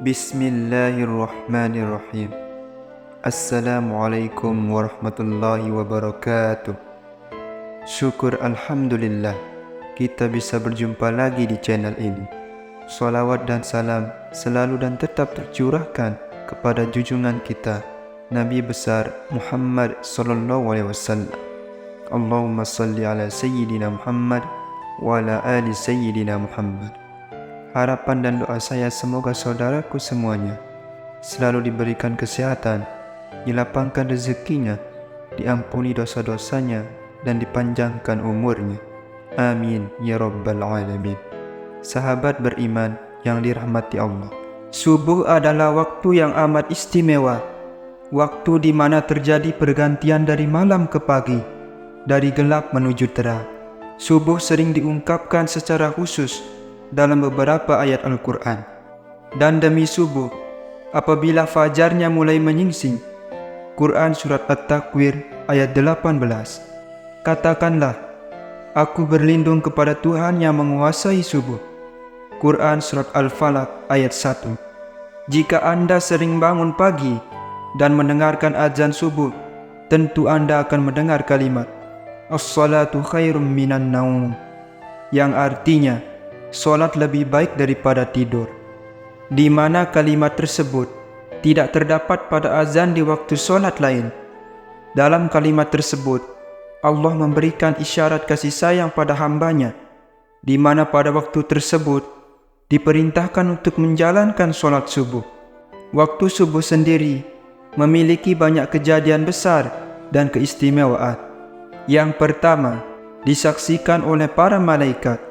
Bismillahirrahmanirrahim. Assalamualaikum warahmatullahi wabarakatuh. Syukur Alhamdulillah kita bisa berjumpa lagi di channel ini. Salawat dan salam selalu dan tetap tercurahkan kepada junjungan kita Nabi besar Muhammad sallallahu alaihi wasallam. Allahumma salli ala sayyidina Muhammad wa ala ali sayyidina Muhammad. Harapan dan doa saya semoga saudaraku semuanya selalu diberikan kesehatan, dilapangkan rezekinya, diampuni dosa-dosanya, dan dipanjangkan umurnya. Amin ya rabbal alamin. Sahabat beriman yang dirahmati Allah, subuh adalah waktu yang amat istimewa, waktu di mana terjadi pergantian dari malam ke pagi, dari gelap menuju terang. Subuh sering diungkapkan secara khusus dalam beberapa ayat Al-Quran. Dan demi subuh, apabila fajarnya mulai menyingsing, Quran Surat At-Takwir ayat 18, katakanlah, aku berlindung kepada Tuhan yang menguasai subuh. Quran Surat Al-Falaq ayat 1. Jika Anda sering bangun pagi dan mendengarkan azan subuh, tentu Anda akan mendengar kalimat As-salatu khairum minan naum, yang artinya solat lebih baik daripada tidur, di mana kalimat tersebut tidak terdapat pada azan di waktu solat lain. Dalam kalimat tersebut, Allah memberikan isyarat kasih sayang pada hambanya, di mana pada waktu tersebut diperintahkan untuk menjalankan solat subuh. Waktu subuh sendiri memiliki banyak kejadian besar dan keistimewaan. Yang pertama, disaksikan oleh para malaikat.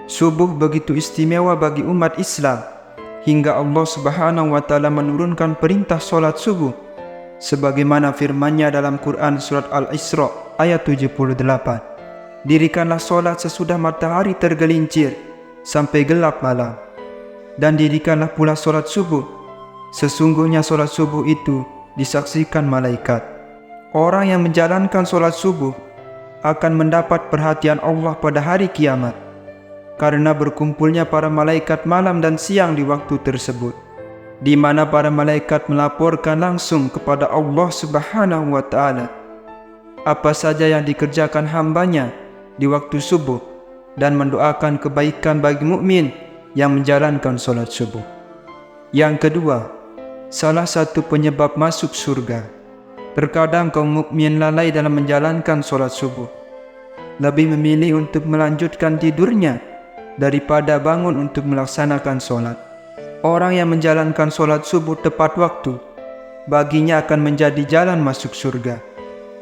Subuh begitu istimewa bagi umat Islam hingga Allah Subhanahu wa taala menurunkan perintah solat subuh sebagaimana firman-Nya dalam Quran Surat Al-Isra ayat 78. Dirikanlah solat sesudah matahari tergelincir sampai gelap malam, dan dirikanlah pula solat subuh. Sesungguhnya solat subuh itu disaksikan malaikat. Orang yang menjalankan solat subuh akan mendapat perhatian Allah pada hari kiamat, karena berkumpulnya para malaikat malam dan siang di waktu tersebut, di mana para malaikat melaporkan langsung kepada Allah Subhanahu wa taala apa saja yang dikerjakan hambanya di waktu subuh, dan mendoakan kebaikan bagi mukmin yang menjalankan solat subuh. Yang kedua, salah satu penyebab masuk surga. Terkadang kaum mukmin lalai dalam menjalankan solat subuh, lebih memilih untuk melanjutkan tidurnya daripada bangun untuk melaksanakan solat. Orang yang menjalankan solat subuh tepat waktu, baginya akan menjadi jalan masuk surga.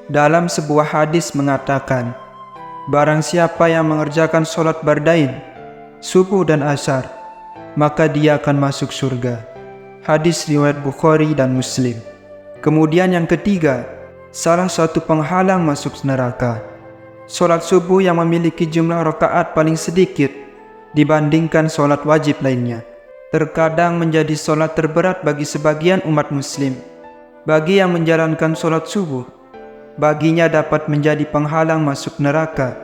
Dalam sebuah hadis mengatakan, barang siapa yang mengerjakan solat bardain, subuh dan asar, maka dia akan masuk surga. Hadis riwayat Bukhari dan Muslim. Kemudian yang ketiga, salah satu penghalang masuk neraka. Solat subuh yang memiliki jumlah rakaat paling sedikit dibandingkan solat wajib lainnya, terkadang menjadi solat terberat bagi sebagian umat muslim. Bagi yang menjalankan solat subuh, baginya dapat menjadi penghalang masuk neraka.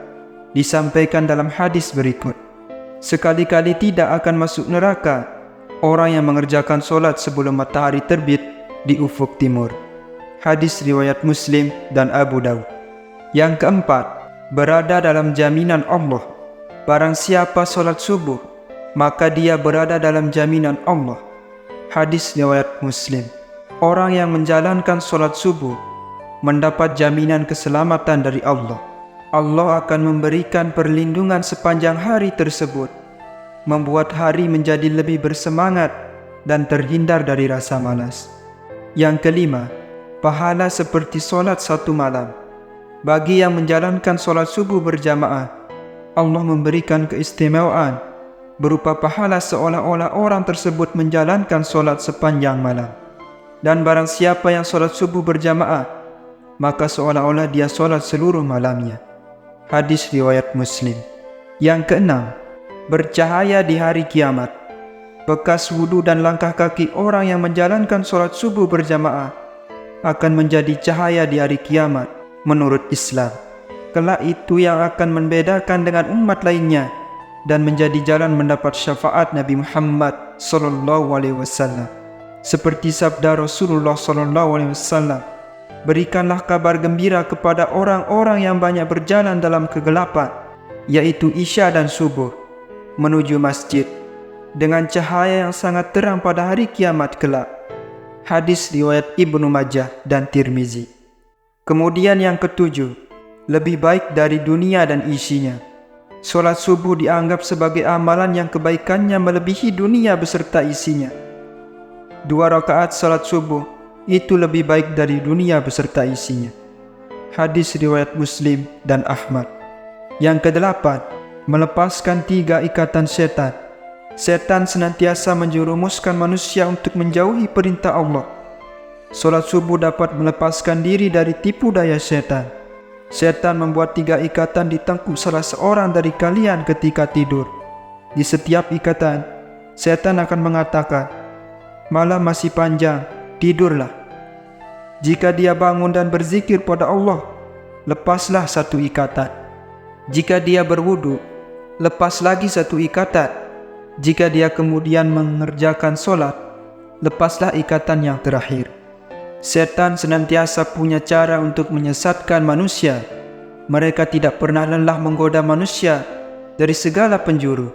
Disampaikan dalam hadis berikut, sekali-kali tidak akan masuk neraka orang yang mengerjakan solat sebelum matahari terbit di ufuk timur. Hadis riwayat Muslim dan Abu Daud. Yang keempat, berada dalam jaminan Allah. Barang siapa solat subuh, maka dia berada dalam jaminan Allah. Hadis riwayat Muslim. Orang yang menjalankan solat subuh mendapat jaminan keselamatan dari Allah. Allah akan memberikan perlindungan sepanjang hari tersebut, membuat hari menjadi lebih bersemangat dan terhindar dari rasa malas. Yang kelima, pahala seperti solat satu malam. Bagi yang menjalankan solat subuh berjamaah, Allah memberikan keistimewaan berupa pahala seolah-olah orang tersebut menjalankan solat sepanjang malam. Dan barang siapa yang solat subuh berjamaah, maka seolah-olah dia solat seluruh malamnya. Hadis riwayat Muslim. Yang keenam, bercahaya di hari kiamat. Bekas wudhu dan langkah kaki orang yang menjalankan sholat subuh berjamaah akan menjadi cahaya di hari kiamat menurut Islam. Kelak itu yang akan membedakan dengan umat lainnya dan menjadi jalan mendapat syafaat Nabi Muhammad SAW. Seperti sabda Rasulullah SAW, berikanlah kabar gembira kepada orang-orang yang banyak berjalan dalam kegelapan, yaitu Isya dan subuh, menuju masjid, dengan cahaya yang sangat terang pada hari kiamat kelak. Hadis riwayat Ibnu Majah dan Tirmizi. Kemudian yang ketujuh, lebih baik dari dunia dan isinya. Solat subuh dianggap sebagai amalan yang kebaikannya melebihi dunia beserta isinya. 2 rakaat solat subuh itu lebih baik dari dunia beserta isinya. Hadis riwayat Muslim dan Ahmad. Yang kedelapan, melepaskan 3 ikatan setan. Setan senantiasa menjerumuskan manusia untuk menjauhi perintah Allah. Solat subuh dapat melepaskan diri dari tipu daya setan. Setan membuat 3 ikatan di tengkuk salah seorang dari kalian ketika tidur. Di setiap ikatan, setan akan mengatakan, "Malam masih panjang, tidurlah." Jika dia bangun dan berzikir pada Allah, lepaslah 1 ikatan. Jika dia berwudu, lepas lagi 1 ikatan. Jika dia kemudian mengerjakan solat, lepaslah ikatan yang terakhir. Setan senantiasa punya cara untuk menyesatkan manusia. Mereka tidak pernah lelah menggoda manusia dari segala penjuru.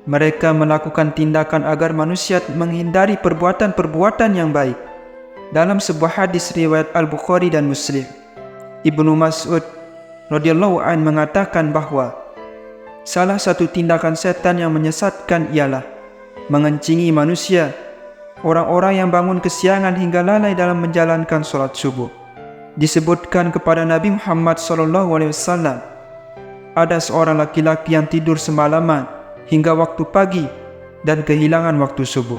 Mereka melakukan tindakan agar manusia menghindari perbuatan-perbuatan yang baik. Dalam sebuah hadis riwayat Al-Bukhari dan Muslim, Ibnu Mas'ud radhiyallahu anhu mengatakan bahwa salah satu tindakan setan yang menyesatkan ialah mengencingi manusia, orang-orang yang bangun kesiangan hingga lalai dalam menjalankan sholat subuh. Disebutkan kepada Nabi Muhammad SAW, ada seorang laki-laki yang tidur semalaman hingga waktu pagi dan kehilangan waktu subuh.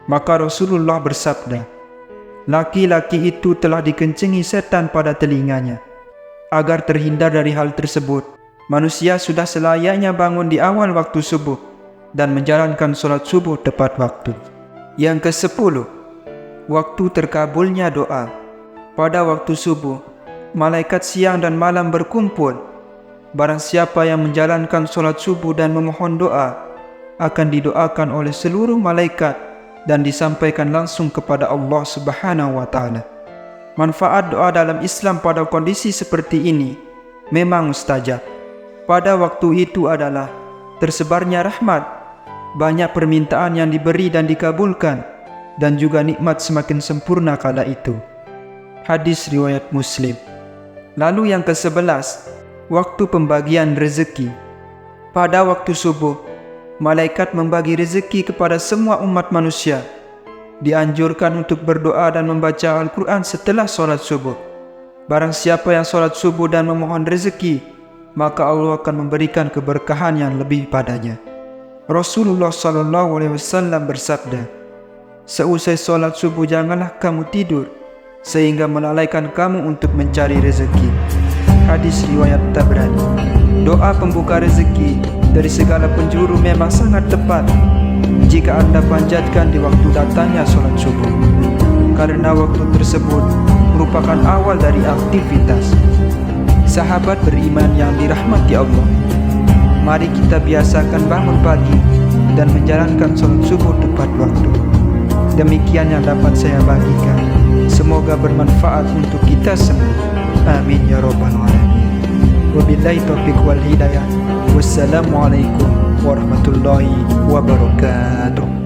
Maka Rasulullah bersabda, laki-laki itu telah dikencingi setan pada telinganya. Agar terhindar dari hal tersebut, manusia sudah selayaknya bangun di awal waktu subuh dan menjalankan sholat subuh tepat waktu. Yang ke-10, waktu terkabulnya doa. Pada waktu subuh, malaikat siang dan malam berkumpul. Barang siapa yang menjalankan sholat subuh dan memohon doa, akan didoakan oleh seluruh malaikat dan disampaikan langsung kepada Allah Subhanahu wa Ta'ala. Manfaat doa dalam Islam pada kondisi seperti ini memang mustajab. Pada waktu itu adalah tersebarnya rahmat, banyak permintaan yang diberi dan dikabulkan, dan juga nikmat semakin sempurna kala itu. Hadis riwayat Muslim. Lalu yang ke-11, waktu pembagian rezeki. Pada waktu subuh, malaikat membagi rezeki kepada semua umat manusia. Dianjurkan untuk berdoa dan membaca Al-Quran setelah sholat subuh. Barang siapa yang sholat subuh dan memohon rezeki, maka Allah akan memberikan keberkahan yang lebih padanya. Rasulullah SAW bersabda, seusai sholat subuh janganlah kamu tidur, sehingga melalaikan kamu untuk mencari rezeki. Hadis riwayat Tabrani. Doa pembuka rezeki dari segala penjuru memang sangat tepat jika Anda panjatkan di waktu datangnya sholat subuh, karena waktu tersebut merupakan awal dari aktivitas. Sahabat beriman yang dirahmati Allah, mari kita biasakan bangun pagi dan menjalankan sholat subuh tepat waktu. Demikian yang dapat saya bagikan. Semoga bermanfaat untuk kita semua. Amin ya rabbal alamin. Wabillahi taufiq wal hidayah. Wassalamualaikum warahmatullahi wabarakatuh.